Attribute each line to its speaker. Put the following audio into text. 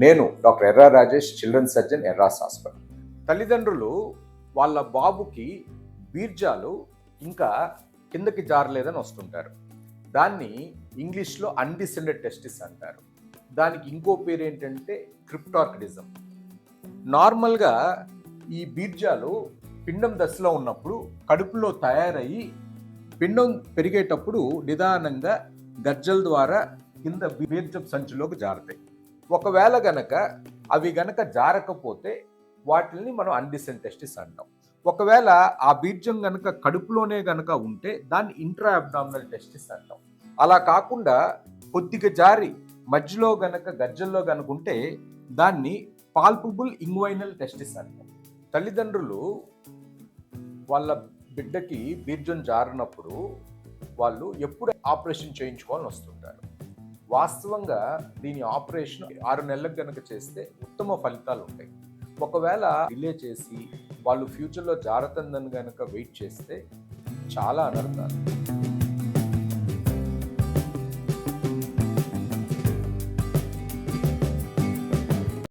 Speaker 1: నేను doctor Erra Rajesh, children surgeon, Erra's hospital. తల్లిదండ్రులు వాళ్ళ బాబుకి బీర్జాలు ఇంకా కిందకి జారలేదని వస్తుంటారు. దాన్ని ఇంగ్లీష్లో అన్డిసెండెడ్ టెస్టిస్ అంటారు. దానికి ఇంకో పేరు ఏంటంటే క్రిప్టార్కిడిజం. నార్మల్గా ఈ బీర్జాలు పిండం దశలో ఉన్నప్పుడు కడుపులో తయారయ్యి పిండం పెరిగేటప్పుడు నిదానంగా గజ్జల ద్వారా కింద బీర్జం సంచిలోకి జారుతాయి. ఒకవేళ గనక అవి గనక జారకపోతే వాటిని మనం అన్డిసెండెడ్ టెస్టిస్ అంటాం. ఒకవేళ ఆ బీర్జం గనక కడుపులోనే గనక ఉంటే దాన్ని ఇంట్రా అబ్డామినల్ టెస్టిస్ అంటాం. అలా కాకుండా కొద్దిగా జారి మధ్యలో గనక గజ్జల్లో గనక ఉంటే దాన్ని పాల్పబుల్ ఇంగ్వైనల్ టెస్టిస్ అంటాం. తల్లిదండ్రులు వాళ్ళ బిడ్డకి బీర్జం జారినప్పుడు వాళ్ళు ఎప్పుడు ఆపరేషన్ చేయించుకోవాలని వస్తుంటారు. వాస్తవంగా దీని ఆపరేషన్ 6 నెలలకు గనక చేస్తే ఉత్తమ ఫలితాలు ఉంటాయి. ఒకవేళ డిలే చేసి వాళ్ళు ఫ్యూచర్లో జారుతుందని గనక వెయిట్ చేస్తే చాలా అనర్థాలు.